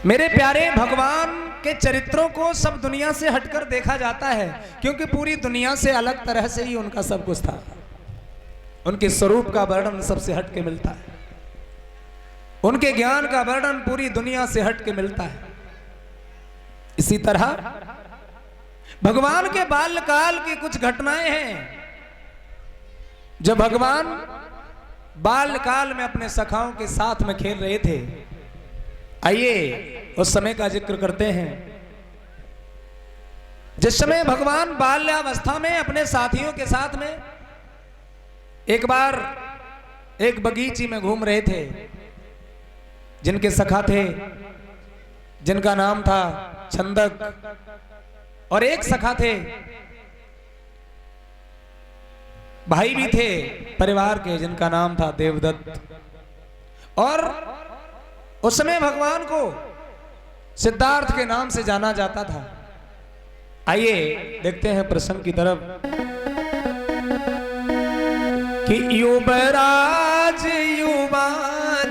मेरे प्यारे भगवान के चरित्रों को सब दुनिया से हटकर देखा जाता है, क्योंकि पूरी दुनिया से अलग तरह से ही उनका सब कुछ था। उनके स्वरूप का वर्णन सबसे हट के मिलता है, उनके ज्ञान का वर्णन पूरी दुनिया से हट के मिलता है। इसी तरह भगवान के बाल्यकाल की कुछ घटनाएं हैं। जब भगवान बाल्यकाल में अपने सखाओं के साथ में खेल रहे थे, आइए उस समय का जिक्र करते हैं। जिस समय भगवान बाल्यावस्था में अपने साथियों के साथ में एक बार एक बगीचे में घूम रहे थे, जिनके सखा थे, जिनका नाम था छंदक, और एक सखा थे, भाई भी थे परिवार के, जिनका नाम था देवदत्त। और उस समय भगवान को सिद्धार्थ के नाम से जाना जाता था। आइए देखते हैं प्रसंग की तरफ कि युवराज युवा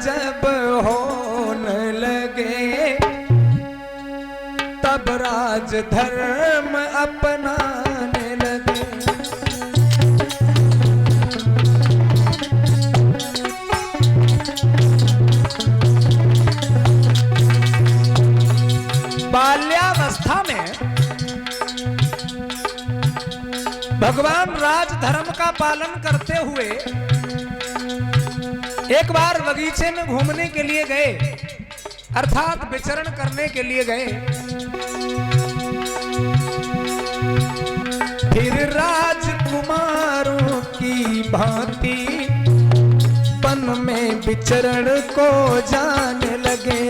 जब होने लगे, तब राज धर्म अपनाने लगे। बाल्यावस्था में भगवान राज धर्म का पालन करते हुए एक बार बगीचे में घूमने के लिए गए, अर्थात विचरण करने के लिए गए। फिर राजकुमारों की भांति वन में विचरण को जाने लगे।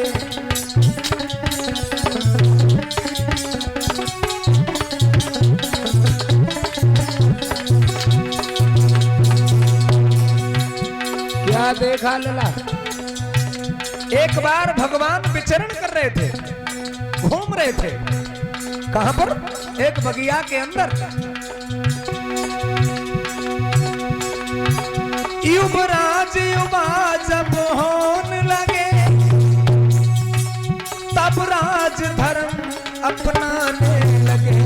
क्या देखा लला? एक बार भगवान विचरण कर रहे थे, घूम रहे थे। कहां पर? एक बगिया के अंदर। युवराज युवा जब होने लगे, तब राज धर्म अपनाने लगे।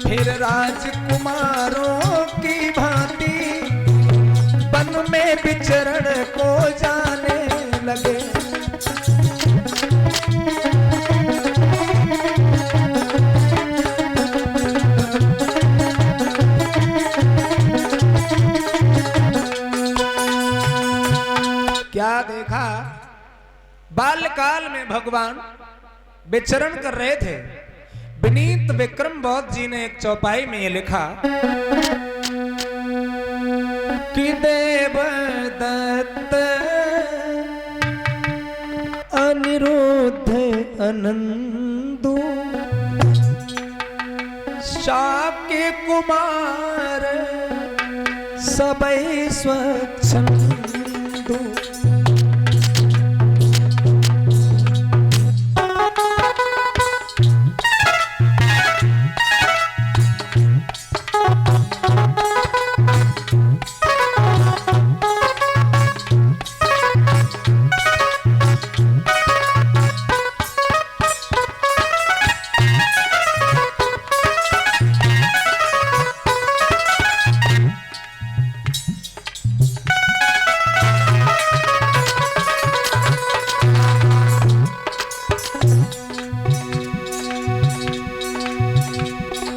फिर राजकुमारों की भांति वन में विचरण को जाने लगे। क्या देखा? बाल्यकाल में भगवान विचरण कर रहे थे। विनीत विक्रम बौद्ध जी ने एक चौपाई में ये लिखा कि देवदत्त अनिरुद्ध अनंदु शाक्य कुमार सबई स्वच्छंदु।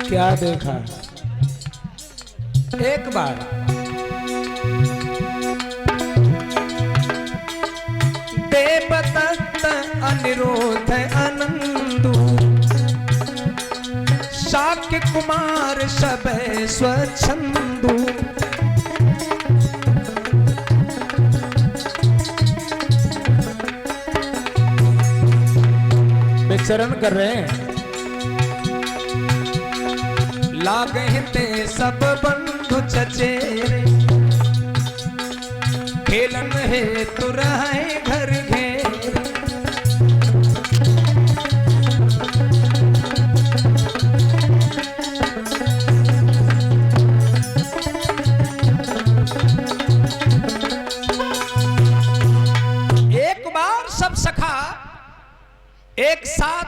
क्या देखा? एक बार देवदत्त अनिरुद्ध अनंदु शाक्य कुमार सबई स्वच्छंदु। विचरण कर रहे हैं। लागे ते सब बंधु चचेरे, खेलन है तुरहाए घर घेरे।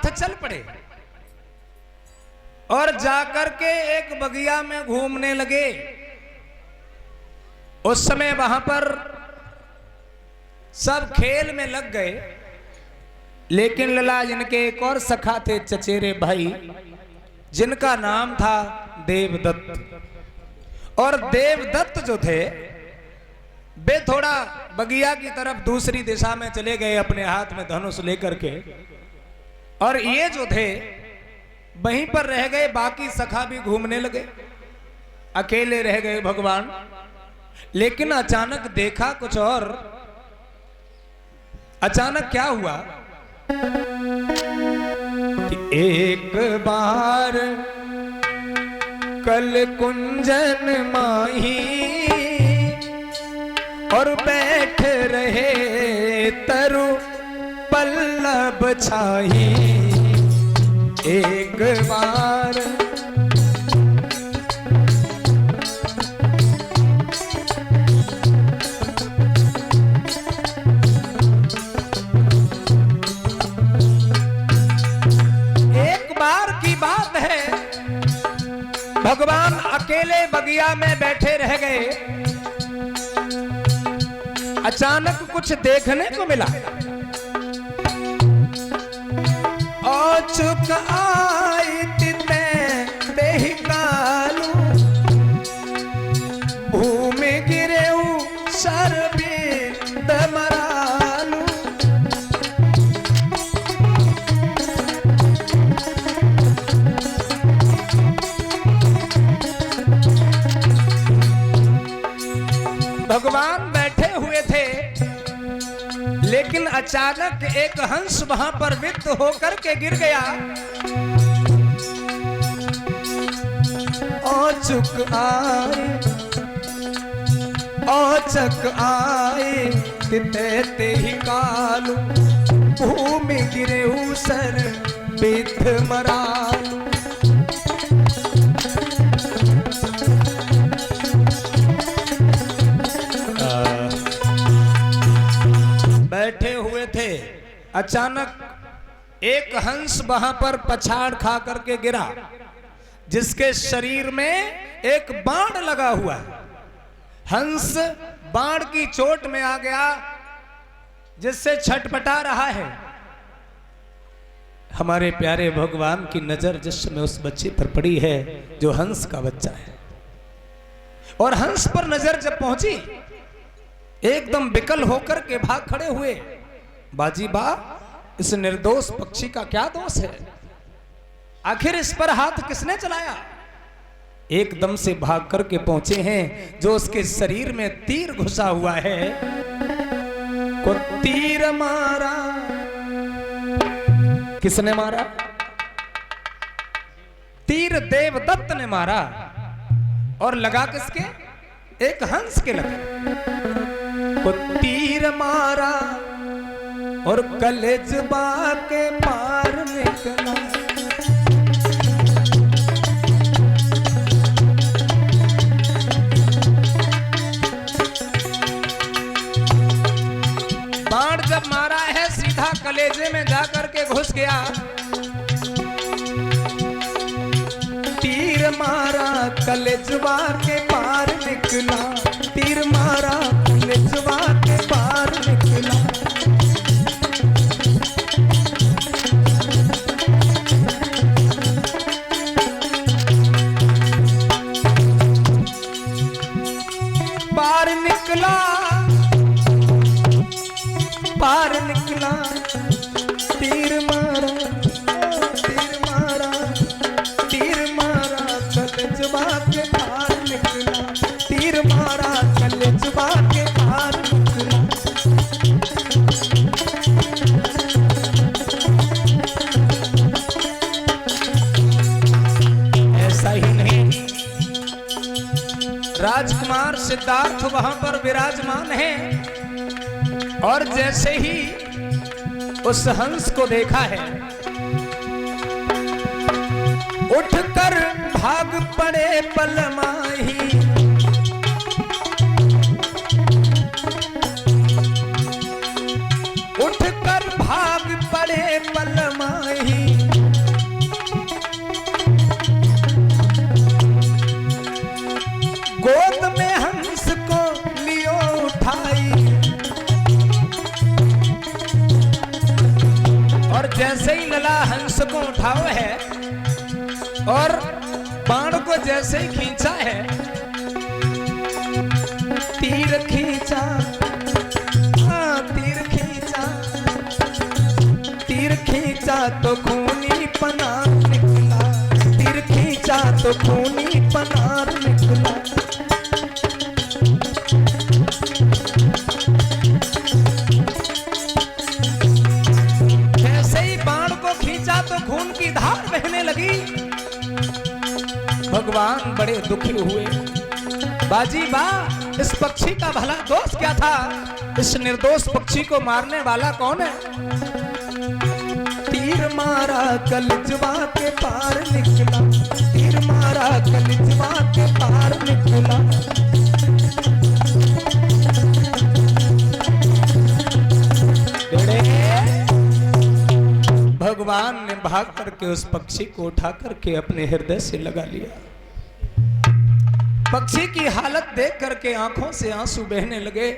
साथ चल पड़े और जाकर के एक बगिया में घूमने लगे। उस समय वहां पर सब खेल में लग गए, लेकिन लला इनके एक और सखा थे, चचेरे भाई, जिनका नाम था देवदत्त। और देवदत्त जो थे वे थोड़ा बगिया की तरफ दूसरी दिशा में चले गए अपने हाथ में धनुष लेकर के, और ये जो थे वहीं पर रह गए। बाकी सखा भी घूमने लगे, अकेले रह गए भगवान। लेकिन अचानक देखा कुछ और। अचानक क्या हुआ कि एक बार कल कुंजन माही और बैठ रहे तरु पल्लव छाही। एक बार की बात है, भगवान अकेले बगिया में बैठे रह गए। अचानक कुछ देखने को मिला। औचुक आई तिते देहि कालू, भूमि गिरेऊ शरबिंद मरालू। भगवान बैठे हुए थे, लेकिन अचानक एक हंस वहां पर वित्त होकर के गिर गया। औचुक आए, औचक आए तिते तेहि कालू, भूमि गिरे उसर बिथ मरालू। बैठे हुए थे, अचानक एक हंस वहां पर पछाड़ खा करके गिरा, जिसके शरीर में एक बाण लगा हुआ है। हंस बाण की चोट में आ गया, जिससे छटपटा रहा है। हमारे प्यारे भगवान की नजर जिस समय उस बच्चे पर पड़ी है जो हंस का बच्चा है, और हंस पर नजर जब पहुंची, एकदम विकल होकर के भाग खड़े हुए। बाजी बा, इस निर्दोष पक्षी का क्या दोष है? आखिर इस पर हाथ किसने चलाया? एकदम से भाग करके पहुंचे हैं, जो उसके शरीर में तीर घुसा हुआ है। को तीर मारा, किसने मारा? तीर देवदत्त ने मारा, और लगा किसके? एक हंस के लगे। को तीर मारा और कलेजबा के पार निकला। बाण जब मारा है, सीधा कलेजे में जाकर के घुस गया। तीर मारा कलेजबा के पार निकला, तीर मारा कलेजबा के पार निकला। पार निकला, पार निकला, तीर मारा, तीर मारा, तीर मारा कलेजबा के पार निकला, तीर मारा कलेजबा के पार निकला। ऐसा ही नहीं, राजकुमार सिद्धार्थ वहां पर विराजमान है, और जैसे ही उस हंस को देखा है, उठकर भाग पड़े पलमाही। उठकर भाग पड़े पलमाही, जैसे ही लला हंस को उठाओ है और बाण को जैसे ही खींचा है, तीर खींचा, हाँ तीर खींचा, तीर खींचा तो खूनी पनार निकला, तीर खींचा तो खूनी पनार निकला। जैसे ही बाण को खींचा तो खून की धार बहने लगी। भगवान बड़े दुखी हुए। बाजी बा, इस पक्षी का भला दोष क्या था? इस निर्दोष पक्षी को मारने वाला कौन है? तीर मारा कलिजवा के पार निकला, तीर मारा कलिजवा के पार निकला। भगवान ने भाग करके उस पक्षी को उठा करके अपने हृदय से लगा लिया। पक्षी की हालत देख करके आंखों से आंसू बहने लगे।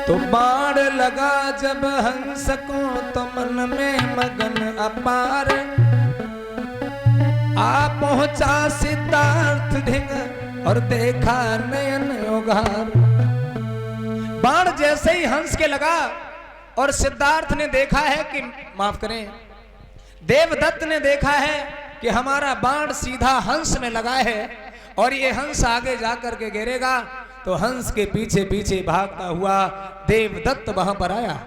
तो बाण लगा जब हंस को तो मन में मगन अपार, आ पहुंचा सिद्धार्थ ढिंग और देखा नयन उघार। बाण जैसे ही हंस के लगा और सिद्धार्थ ने देखा है कि, माफ करें, देवदत्त ने देखा है कि हमारा बाण सीधा हंस में लगा है और ये हंस आगे जाकर के गिरेगा। तो हंस के पीछे पीछे भागता हुआ देवदत्त वहां पर आया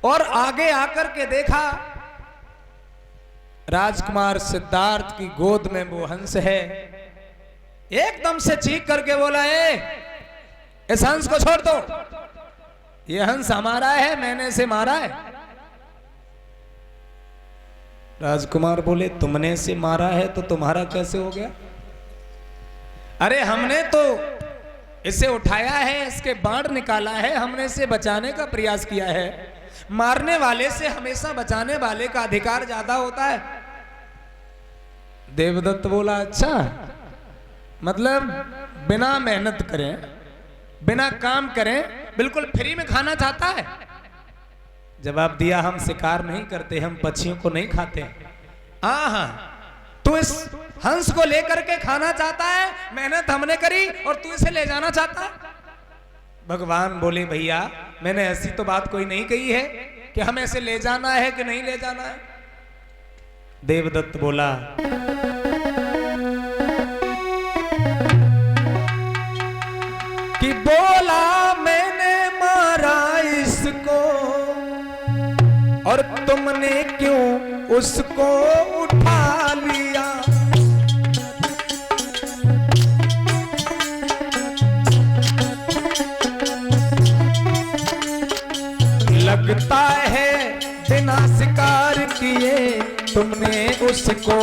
और आगे आकर के देखा राजकुमार सिद्धार्थ की गोद में वो हंस है। एकदम से चीख करके बोला, इस हंस को छोड़ दो, ये हंस हमारा है, मैंने इसे मारा है। राजकुमार बोले, तुमने इसे मारा है तो तुम्हारा कैसे हो गया? अरे हमने तो इसे उठाया है, इसके बाण निकाला है, हमने इसे बचाने का प्रयास किया है। मारने वाले से हमेशा बचाने वाले का अधिकार ज्यादा होता है। देवदत्त बोला, अच्छा, मतलब बिना मेहनत करें, बिना काम करें, बिल्कुल फ्री में खाना चाहता है? जवाब दिया, हम शिकार नहीं करते, हम पक्षियों को नहीं खाते। हाँ, तू इस हंस को लेकर के खाना चाहता है, मेहनत हमने करी और तू इसे ले जाना चाहता है? भगवान बोले, भैया मैंने ऐसी तो बात कोई नहीं कही है कि हमें इसे ले जाना है कि नहीं ले जाना है। देवदत्त बोला, कि बोला मैंने मारा इसको और तुमने क्यों उसको उठा लिया? लगता है बिना शिकार किए तुमने उसको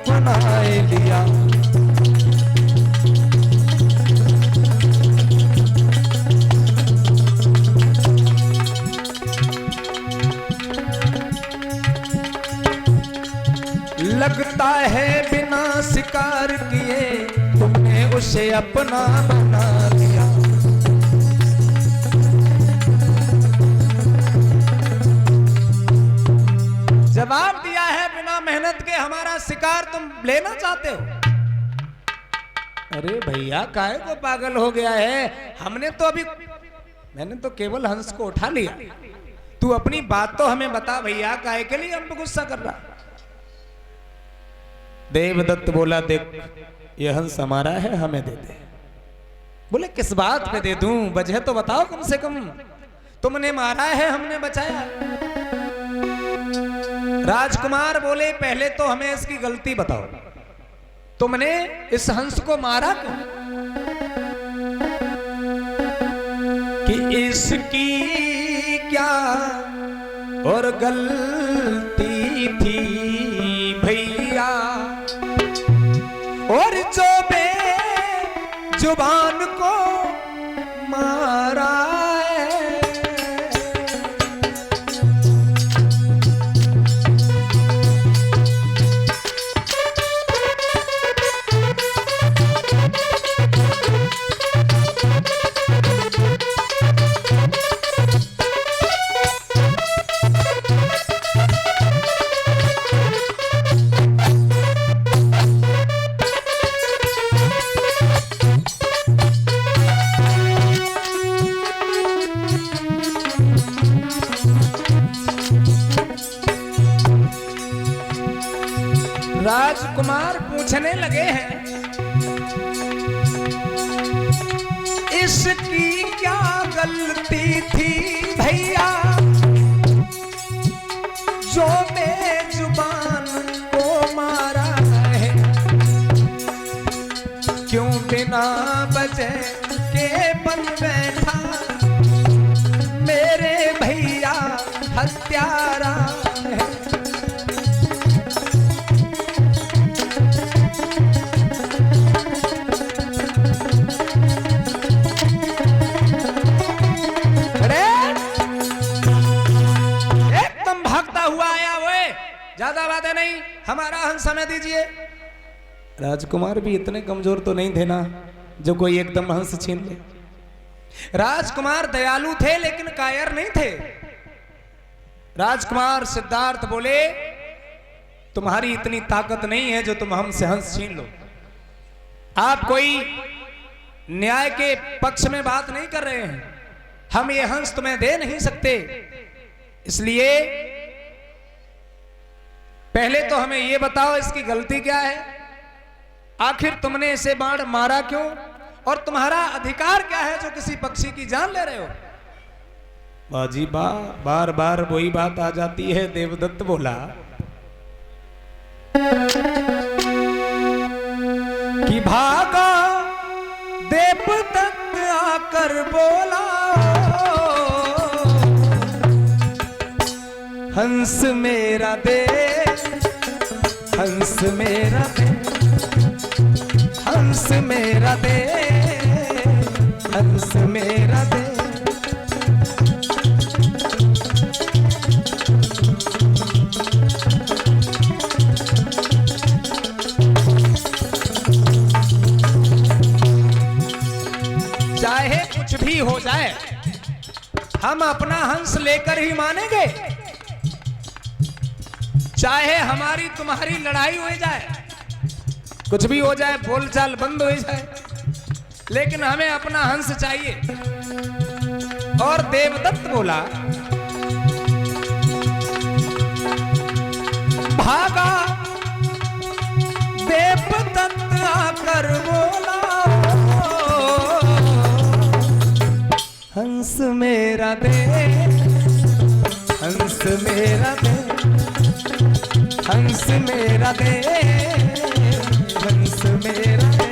बना लिया। लगता है बिना शिकार किए तुमने उसे अपना बना लिया। जवाब दिया है, बिना मेहनत के हमारा शिकार तुम लेना चाहते हो? अरे भैया काहे को पागल हो गया है? मैंने तो केवल हंस को उठा लिया। तू अपनी बात तो हमें बता भैया, काहे के लिए हम पे गुस्सा कर रहा? देवदत्त बोला, देख ये हंस हमारा है, हमें दे दे। बोले, किस बात पे दे दूं? वजह तो बताओ कम से कम। तुमने मारा है, हमने बचाया। राजकुमार बोले, पहले तो हमें इसकी गलती बताओ, तुमने इस हंस को मारा क्यों? कि इसकी क्या और गलती थी भैया, और जो बेजुबान को मारा है। राजकुमार पूछने लगे हैं, इसकी क्या गलती थी भैया जो बेजुबान को मारा है, क्यों बिना वजह के बन बैठा मेरे भैया हत्यारा है। एकदम भागता हुआ आया हुए, ज्यादा बातें नहीं, हमारा हंस समय दीजिए। राजकुमार भी इतने कमजोर तो नहीं थे ना जो कोई एकदम हंस छीन ले। राजकुमार दयालु थे लेकिन कायर नहीं थे। राजकुमार सिद्धार्थ बोले, तुम्हारी इतनी ताकत नहीं है जो तुम हमसे हंस छीन लो। आप कोई न्याय के पक्ष में बात नहीं कर रहे हैं, हम ये हंस तुम्हें दे नहीं सकते। इसलिए पहले तो हमें ये बताओ इसकी गलती क्या है, आखिर तुमने इसे बाण मारा क्यों, और तुम्हारा अधिकार क्या है जो किसी पक्षी की जान ले रहे हो। बाजी बार बार वही बात आ जाती है। देवदत्त बोला कि भागा देवदत्त आकर बोला, हंस मेरा दे, हंस मेरा दे, हंस मेरा दे, हंस मेरा दे। चाहे कुछ भी हो जाए हम अपना हंस लेकर ही मानेंगे, चाहे हमारी तुम्हारी लड़ाई हो जाए, कुछ भी हो जाए, बोलचाल बंद हो जाए, लेकिन हमें अपना हंस चाहिए। और देवदत्त बोला, भागा देवदत्त आकर बोला, हंस मेरा दे, हंस मेरा दे, हंस मेरा दे, हंस मेरा दे।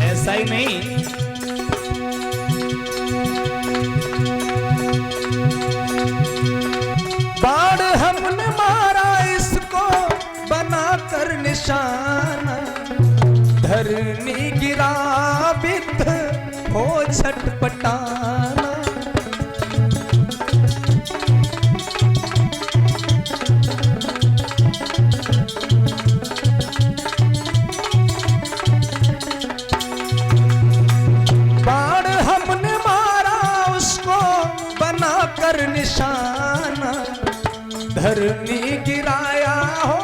ऐसा ही नहीं, बाण हमने मारा इसको बनाकर निशाना, धरनी गिरा बिथ हो छटपटाना। बाण हमने मारा उसको बनाकर निशाना, धरनी गिराया हो,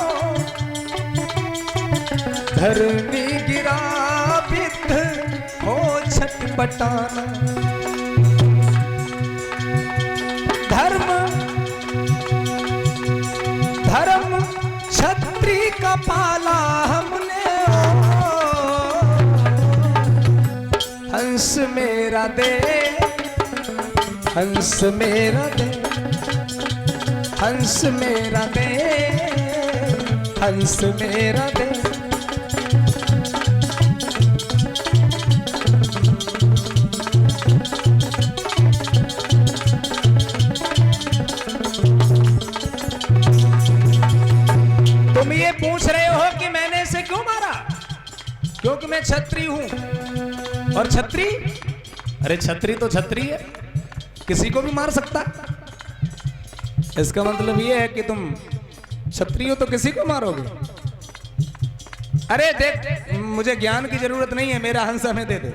धरनी गिरा बिथ हो छटपटाना। धर्म धर्म छत्री का पाला हमने, हंस मेरा दे, हंस मेरा दे, हंस मेरा दे, हंस मेरा दे। तुम ये पूछ रहे हो कि मैंने इसे क्यों मारा, क्योंकि मैं छत्री हूं। और छत्री, अरे छत्री तो छत्री है, किसी को भी मार सकता। इसका मतलब ये है कि तुम छत्री हो तो किसी को मारोगे। अरे देख, मुझे ज्ञान की जरूरत नहीं है, मेरा हंस हमें दे दे।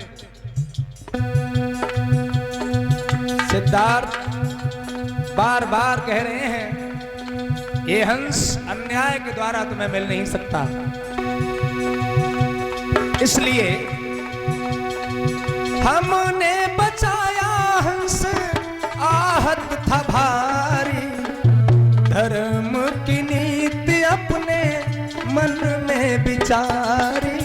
सिद्धार्थ बार बार कह रहे हैं, ये हंस अन्याय के द्वारा तुम्हें मिल नहीं सकता। इसलिए हमने बचाया हंस आहत था भारी, धर्म की नीति अपने मन में विचारी।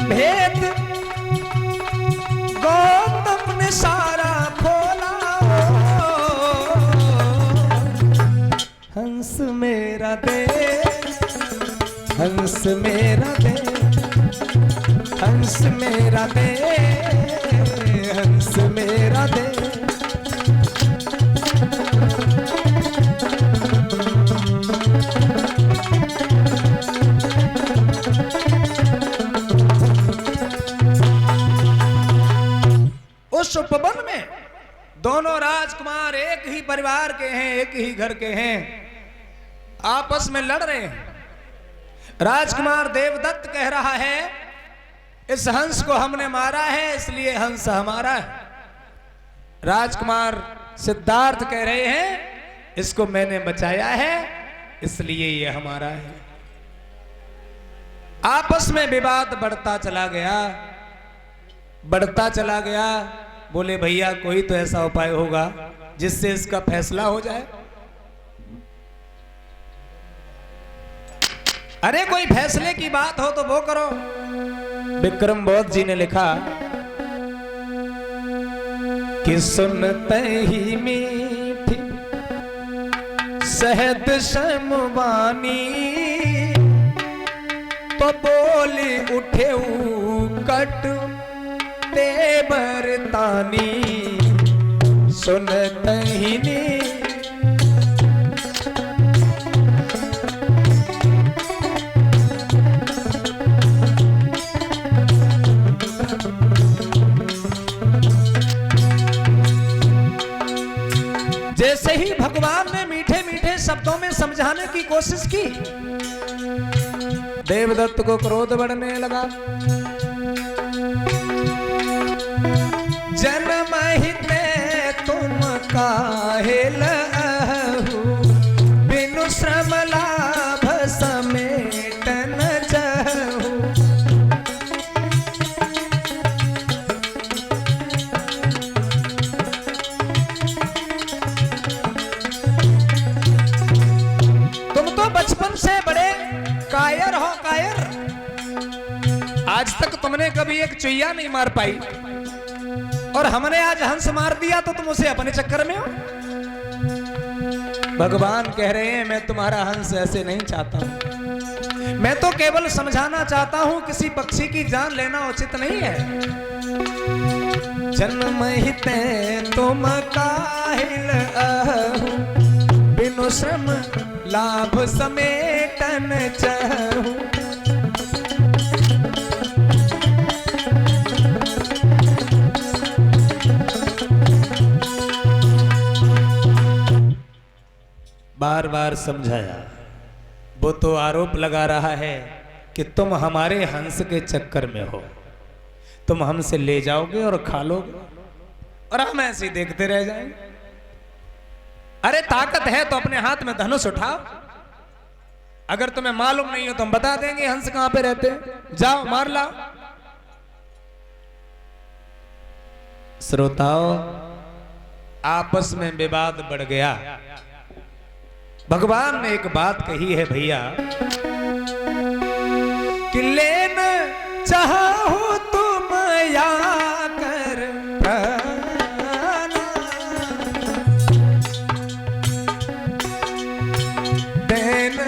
भेद गौतम ने सारा खोला, हंस मेरा दे, हंस मेरा दे, हंस मेरा दे, हंस मेरा दे। उस उपवन में दोनों राजकुमार एक ही परिवार के हैं, एक ही घर के हैं, आपस में लड़ रहे हैं। राजकुमार देवदत्त कह रहा है इस हंस को हमने मारा है इसलिए हंस हमारा है। राजकुमार सिद्धार्थ कह रहे हैं इसको मैंने बचाया है इसलिए ये हमारा है। आपस में विवाद बढ़ता चला गया, बढ़ता चला गया। बोले भैया कोई तो ऐसा उपाय होगा जिससे इसका फैसला हो जाए। अरे कोई फैसले की बात हो तो वो करो। विक्रम बौद्ध जी ने लिखा कि सुनते ही मीठी सहद समवानी, तो बोली उठे कट बरतानी। सुनते ही नी जैसे ही भगवान ने मीठे मीठे शब्दों में समझाने की कोशिश की, देवदत्त को क्रोध बढ़ने लगा। जन्म हिते तुम काहे लहु, बिनु श्रम लाभ समेट न जहु। तुम तो बचपन से बड़े कायर हो, कायर। आज तक तुमने कभी एक चुईया नहीं मार पाई और हमने आज हंस मार दिया तो तुम उसे अपने चक्कर में हो। भगवान कह रहे हैं मैं तुम्हारा हंस ऐसे नहीं चाहता हूं, मैं तो केवल समझाना चाहता हूं किसी पक्षी की जान लेना उचित नहीं है। जन्म हिते तुम काहिल अहु, बिनु श्रम लाभ समेटन चहु। बार बार समझाया, वो तो आरोप लगा रहा है कि तुम हमारे हंस के चक्कर में हो, तुम हमसे ले जाओगे और खा लोगे और हम ऐसे ही देखते रह जाएंगे। अरे ताकत है तो अपने हाथ में धनुष उठाओ, अगर तुम्हें मालूम नहीं हो तो हम बता देंगे हंस कहां पे रहते हैं, जाओ मार लाओ। श्रोताओं, आपस में विवाद बढ़ गया। भगवान ने एक बात कही है भैया कि लेन चाहो तुम या कर प्राण, देन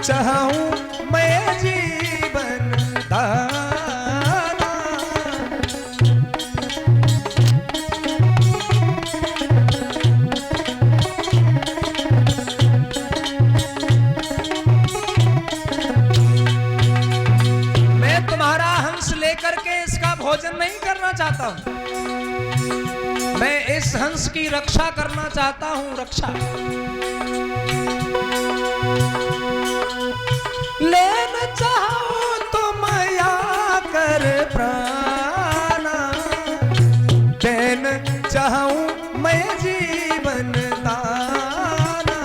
चाहूं मैं जीवन दाना। भोजन नहीं करना चाहता हूं, मैं इस हंस की रक्षा करना चाहता हूं, रक्षा। लेना चाहो तुम या कर प्राणा, हूँ मैं जीवन दाना।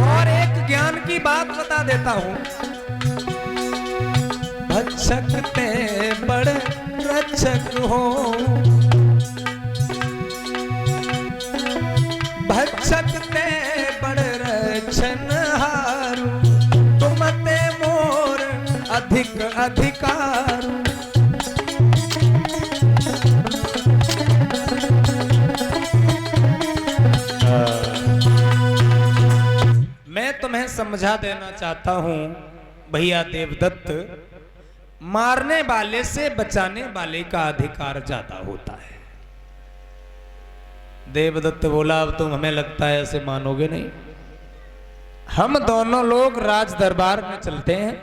और एक ज्ञान की बात बता देता हूँ, भक्षकते बड़ रक्षक हो, भक्षकते बड़ रक्षण हारू, तुमते मोर अधिक अधिकार। मैं तुम्हें समझा देना चाहता हूं भैया देवदत्त, मारने वाले से बचाने वाले का अधिकार ज्यादा होता है। देवदत्त बोला, अब तुम हमें लगता है ऐसे मानोगे नहीं। हम दोनों लोग राज दरबार में चलते हैं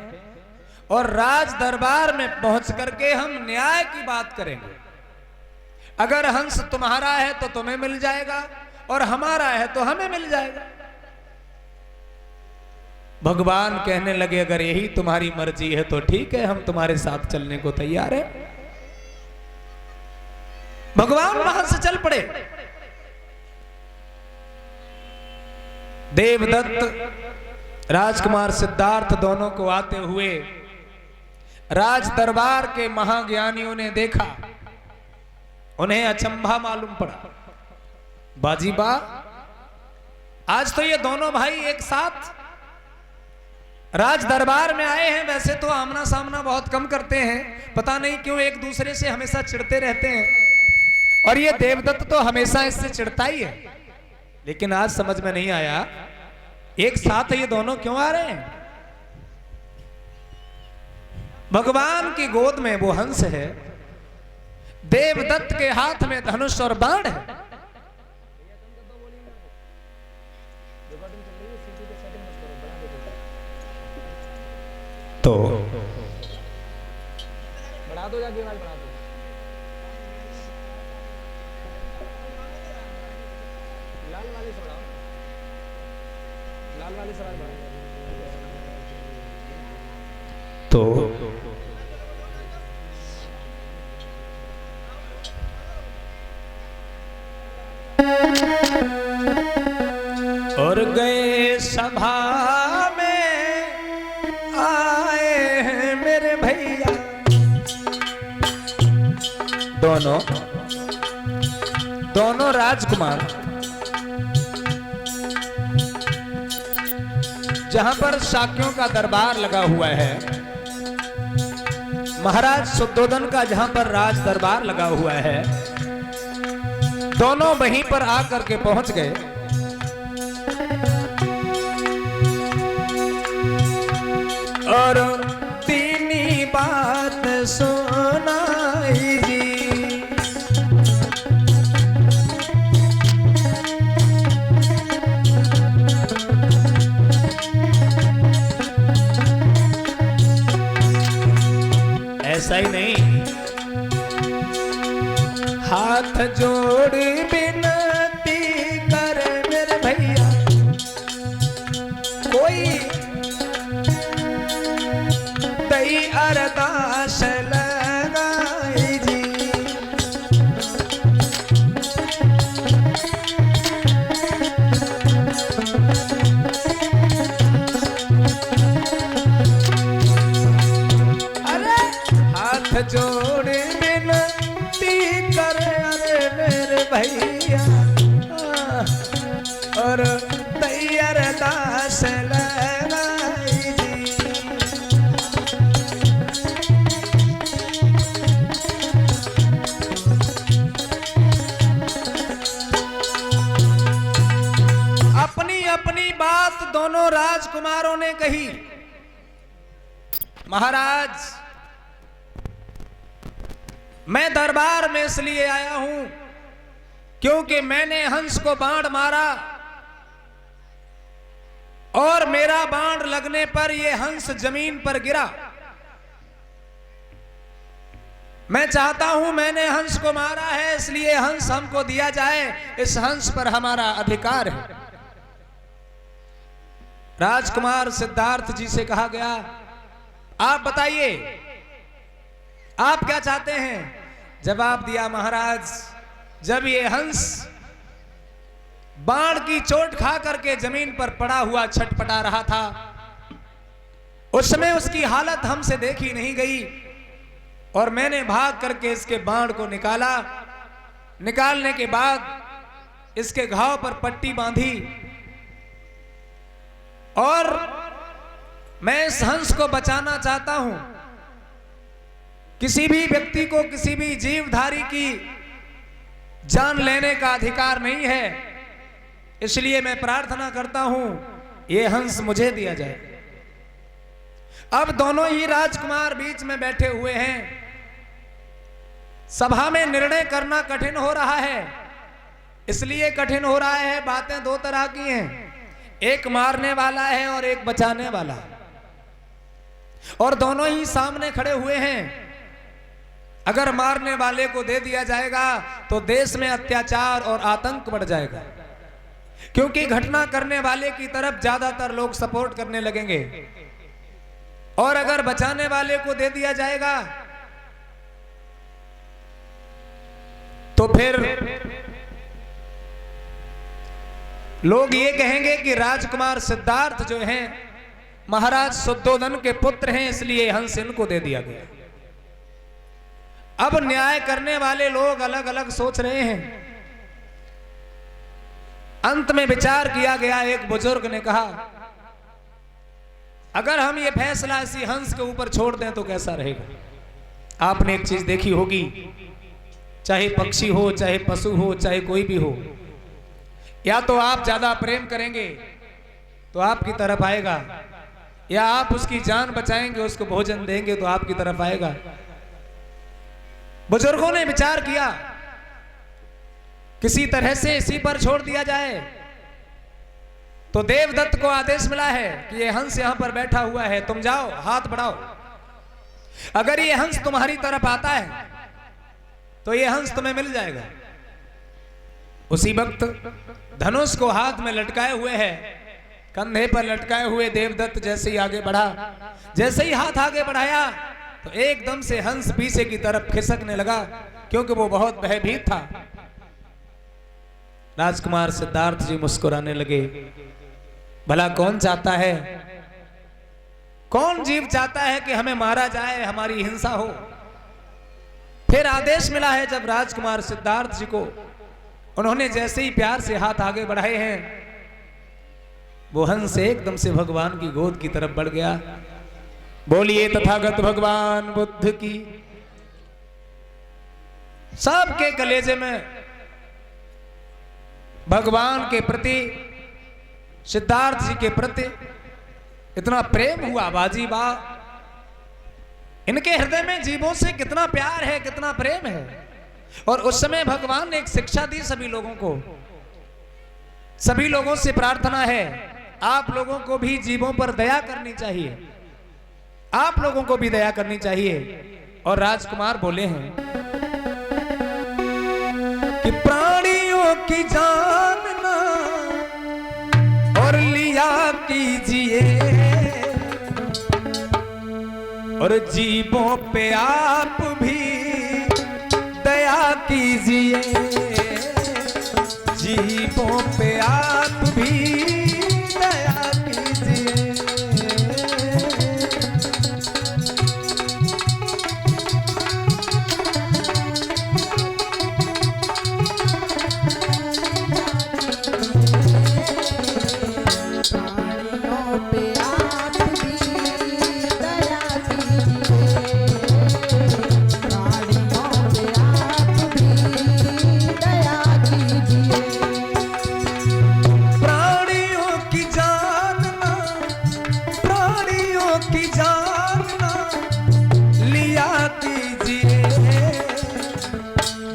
और राज दरबार में पहुंच करके हम न्याय की बात करेंगे। अगर हंस तुम्हारा है तो तुम्हें मिल जाएगा और हमारा है तो हमें मिल जाएगा। भगवान कहने लगे, अगर यही तुम्हारी मर्जी है तो ठीक है, हम तुम्हारे साथ चलने को तैयार हैं। भगवान वहां से चल पड़े। देवदत्त राजकुमार सिद्धार्थ दोनों को आते हुए राज दरबार के महाज्ञानियों ने देखा, उन्हें अचंभा मालूम पड़ा। बाजीबा, आज तो ये दोनों भाई एक साथ राज दरबार में आए हैं। वैसे तो आमना सामना बहुत कम करते हैं, पता नहीं क्यों एक दूसरे से हमेशा चिढ़ते रहते हैं, और ये देवदत्त तो हमेशा इससे चिढ़ता ही है। लेकिन आज समझ में नहीं आया एक साथ ये दोनों क्यों आ रहे हैं। भगवान की गोद में वो हंस है, देवदत्त के हाथ में धनुष और बाण है। तो बढ़ा दो, जाके आवाज बढ़ा दो। लाल वाले से बढ़ाओ, लाल वाले से आवाज बढ़ाओ। तो और गए सभा दोनों राजकुमार, जहां पर शाक्यों का दरबार लगा हुआ है, महाराज शुद्धोधन का जहां पर राज दरबार लगा हुआ है, दोनों वहीं पर आकर के पहुंच गए। और तीनी बात सुनाई जी, ऐसा ही नहीं, हाथ जोड़ विनती कर मेरे भैया, कोई दई अरदास लगाई जी। जोड़ विनती कर मेरे भैया, और तैयार दास लगाई जी। अपनी अपनी बात दोनों राजकुमारों ने कही। महाराज, मैं दरबार में इसलिए आया हूं क्योंकि मैंने हंस को बाण मारा और मेरा बाण लगने पर यह हंस जमीन पर गिरा। मैं चाहता हूं, मैंने हंस को मारा है इसलिए हंस हमको दिया जाए, इस हंस पर हमारा अधिकार है। राजकुमार सिद्धार्थ जी से कहा गया, आप बताइए आप क्या चाहते हैं? जवाब दिया, महाराज जब ये हंस बाण की चोट खा करके जमीन पर पड़ा हुआ छटपटा रहा था, उस समय उसकी हालत हमसे देखी नहीं गई और मैंने भाग करके इसके बाण को निकाला। निकालने के बाद इसके घाव पर पट्टी बांधी और मैं इस हंस को बचाना चाहता हूं। किसी भी व्यक्ति को, किसी भी जीवधारी की जान लेने का अधिकार नहीं है, इसलिए मैं प्रार्थना करता हूं ये हंस मुझे दिया जाए। अब दोनों ही राजकुमार बीच में बैठे हुए हैं। सभा में निर्णय करना कठिन हो रहा है। इसलिए कठिन हो रहा है, बातें दो तरह की हैं, एक मारने वाला है और एक बचाने वाला, और दोनों ही सामने खड़े हुए हैं। अगर मारने वाले को दे दिया जाएगा तो देश में अत्याचार और आतंक बढ़ जाएगा, क्योंकि घटना करने वाले की तरफ ज्यादातर लोग सपोर्ट करने लगेंगे। और अगर बचाने वाले को दे दिया जाएगा तो फिर लोग ये कहेंगे कि राजकुमार सिद्धार्थ जो हैं महाराज शुद्धोधन के पुत्र हैं, इसलिए हंस इनको दे दिया गया। अब न्याय करने वाले लोग अलग अलग सोच रहे हैं। अंत में विचार किया गया। एक बुजुर्ग ने कहा, अगर हम ये फैसला इसी हंस के ऊपर छोड़ दें तो कैसा रहेगा? आपने एक चीज देखी होगी, चाहे पक्षी हो, चाहे पशु हो, चाहे कोई भी हो, या तो आप ज्यादा प्रेम करेंगे तो आपकी तरफ आएगा, या आप उसकी जान बचाएंगे, उसको भोजन देंगे तो आपकी तरफ आएगा। बुजुर्गों ने विचार किया किसी तरह से इसी पर छोड़ दिया जाए। तो देवदत्त को आदेश मिला है कि ये हंस यहां पर बैठा हुआ है, तुम जाओ हाथ बढ़ाओ। अगर ये हंस तुम्हारी तरफ आता है तो ये हंस तुम्हें मिल जाएगा। उसी वक्त धनुष को हाथ में लटकाए हुए है, कंधे पर लटकाए हुए देवदत्त जैसे ही आगे बढ़ा, जैसे ही हाथ आगे बढ़ाया तो एकदम से हंस पीछे की तरफ खिसकने लगा, क्योंकि वो बहुत भयभीत था। राजकुमार सिद्धार्थ जी मुस्कुराने लगे। भला कौन चाहता है, कौन जीव चाहता है कि हमें मारा जाए, हमारी हिंसा हो? फिर आदेश मिला है जब राजकुमार सिद्धार्थ जी को, उन्होंने जैसे ही प्यार से हाथ आगे बढ़ाए हैं, वो हंस एकदम से भगवान की गोद की तरफ बढ़ गया। बोलिए तथागत भगवान बुद्ध की। सबके कलेजे में भगवान के प्रति, सिद्धार्थ जी के प्रति इतना प्रेम हुआ। बाजी बा, इनके हृदय में जीवों से कितना प्यार है, कितना प्रेम है। और उस समय भगवान ने एक शिक्षा दी सभी लोगों को। सभी लोगों से प्रार्थना है, आप लोगों को भी जीवों पर दया करनी चाहिए, आप लोगों को भी दया करनी चाहिए। और राजकुमार बोले हैं कि प्राणियों की जानना और लिया कीजिए, और जीवों पे आप भी दया कीजिए, जीवों पे आप भी दया कीजिए।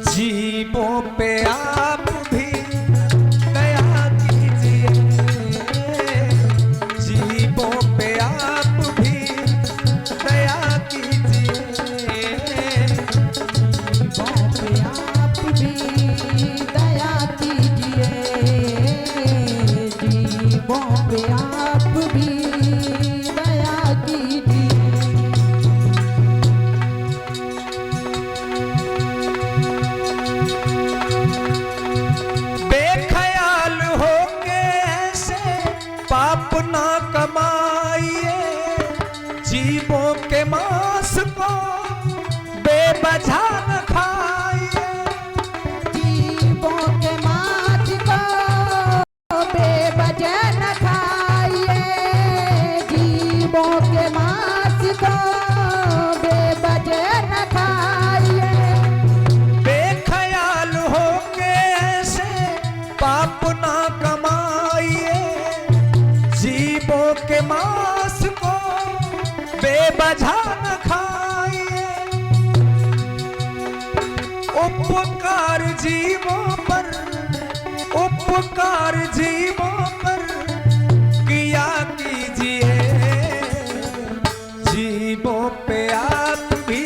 जीवों पे आप भी दया कीजिए, जीवों पे आप भी दया कीजिए, जीवों पे आप भी दया कीजिए, जीवों पे आप भी ना कमाइए, जीवों के मांस को बेवजह न खाइए। जीवों के मांस को बेवजह न खाइए, जीवों के मांस को बेवजह न खाइए। बेख्याल होके ऐसे पाप ना कमाइए, जीवों के मांस को बेवजह न खाइए। उपकार जीवों पर, उपकार जीवों पर किया कीजिए, जीवों पे आप भी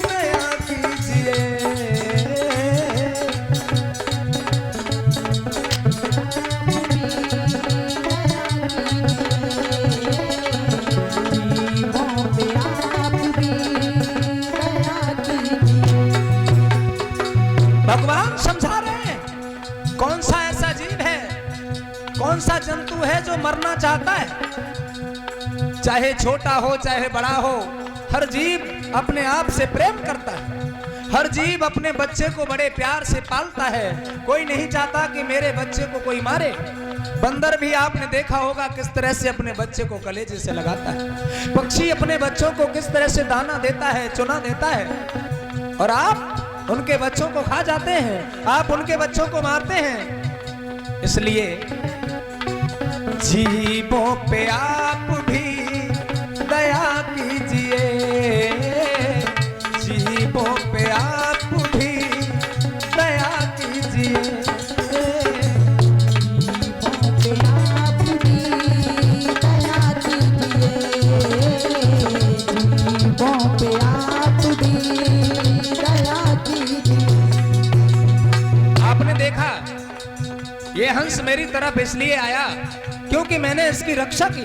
दया कीजिए। जीवों पे आप भी दया कीजिए। भगवान समझा रहे हैं कौन सा ऐसा जीव है, कौन सा जंतु है जो मरना चाहता है। चाहे छोटा हो चाहे बड़ा हो, हर जीव अपने आप से प्रेम करता है। हर जीव अपने बच्चे को बड़े प्यार से पालता है। कोई नहीं चाहता कि मेरे बच्चे को कोई मारे। बंदर भी आपने देखा होगा किस तरह से अपने बच्चे को कलेजे से लगाता है। पक्षी अपने बच्चों को किस तरह से दाना देता है, चुना देता है। और आप उनके बच्चों को खा जाते हैं, आप उनके बच्चों को मारते हैं। इसलिए जीवों पे आप भी दया कीजिए, जीवों पे आप भी दया कीजिए। जीवों पे आप भी दया कीजिए, जीवों पे आप भी दया कीजिए। आपने देखा ये हंस मेरी तरफ इसलिए आया क्योंकि मैंने इसकी रक्षा की।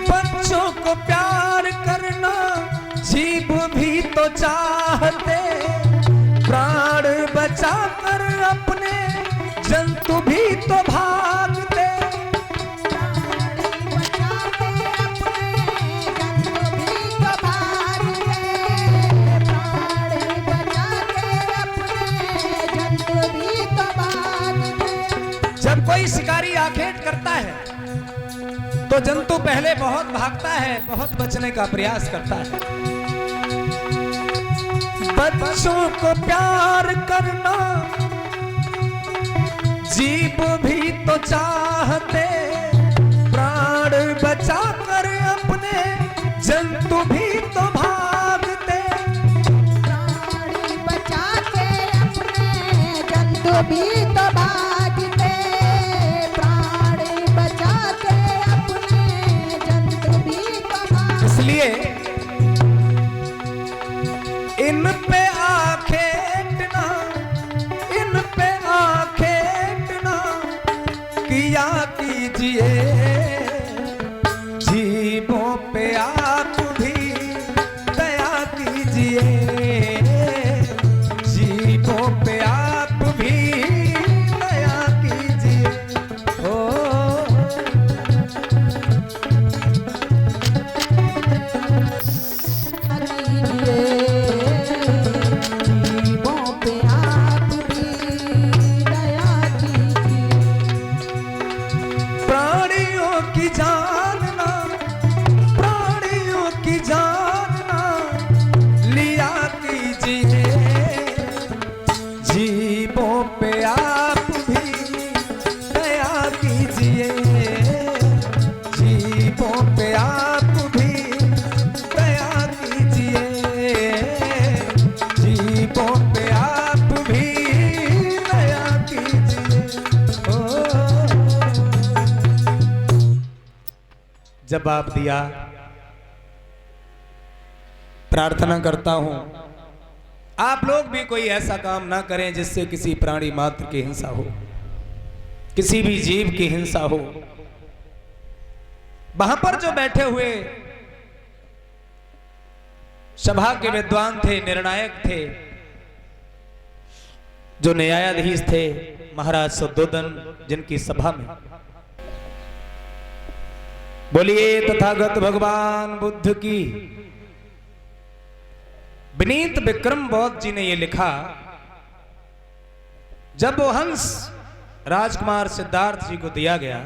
बच्चों को प्यार करना जीव भी तो चाहते, प्राण बचाकर अपने जंतु भी तो भागते। जब कोई शिकारी आखेट करता है तो जंतु पहले बहुत भागता है, बहुत बचने का प्रयास करता है। बच्चों को प्यार करना जीव भी तो चाहते, प्राण बचाकर अपने जंतु भी तो भागते। प्राण बचा के अपने जंतु भी तो भागते, प्राण बचा के अपने जंतु भी तो भागते। इसलिए इन पे आखेटना, इन पे आखेटना किया कीजिए, जीवों पे आप भी दया कीजिए, जीवों पे आप भी दया कीजिए। ओ जीवों पे आप भी दया कीजिए। प्राणियों की जानना, प्राणियों की जानना लिया कीजिए, जीवों पे आप भी दया कीजिए, जीवों पे आप भी दया कीजिए, जीवों पे आप भी दया कीजिए। ओ जवाब दिया। प्रार्थना करता हूं आप लोग भी कोई ऐसा काम ना करें जिससे किसी प्राणी मात्र की हिंसा हो, किसी भी जीव की हिंसा हो। वहां पर जो बैठे हुए सभा के विद्वान थे, निर्णायक थे, जो न्यायाधीश थे, महाराज शुद्धोदन जिनकी सभा में। बोलिए तथागत भगवान बुद्ध की। विनीत विक्रम बौद्ध जी ने यह लिखा, जब वो हंस राजकुमार सिद्धार्थ जी को दिया गया,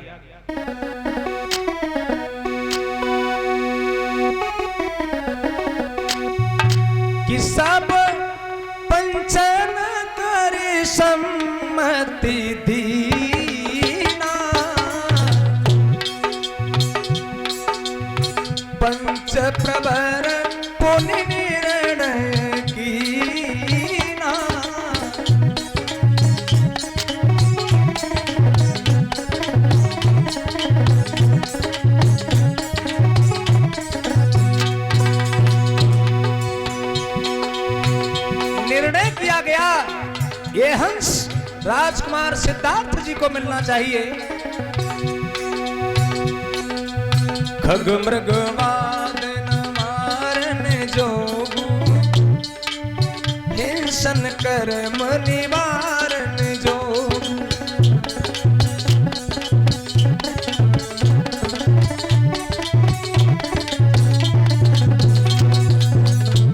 कि सब पंचन करे सम्मति दीना, पंच प्रवर पुनि निर्णय कीना, निर्णय किया गया ये हंस राजकुमार सिद्धार्थ जी को मिलना चाहिए। खग मृग वादन मारन जोगु, हिंसन कर्म निवारण जोगु,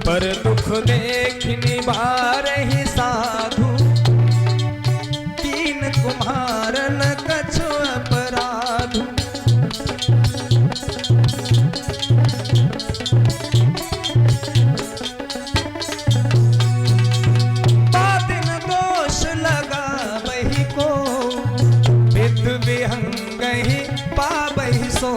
पर दुख देख निवारहि साधु, कीन कुम्हारन कछु अपराधु, बादिन दोष लगा वही को, विद विहंगहि पावहि सो,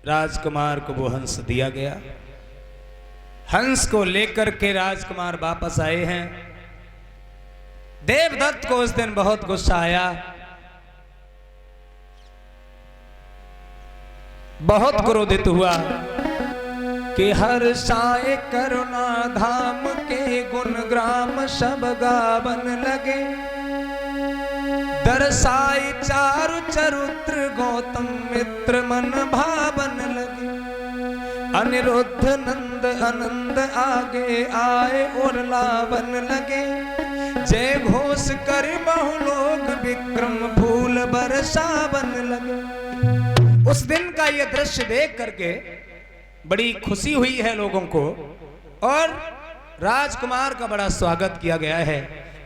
राजकुमार को वो हंस दिया गया। हंस को लेकर के राजकुमार वापस आए हैं। देवदत्त को उस दिन बहुत गुस्सा आया, बहुत क्रोधित हुआ कि हर साए करुणा धाम के गुण ग्राम सब गावन लगे, दरसाई चारु चरुत्र गौतम मित्र मन भावन लगे, अनिरुद्ध नंद आनंद आगे आए और लावन लगे, जय घोष कर बहुलोक विक्रम फूल बरसावन लगे। उस दिन का यह दृश्य देख करके बड़ी खुशी हुई है लोगों को, और राजकुमार का बड़ा स्वागत किया गया है।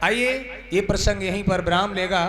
आइए ये प्रसंग यहीं पर विराम लेगा।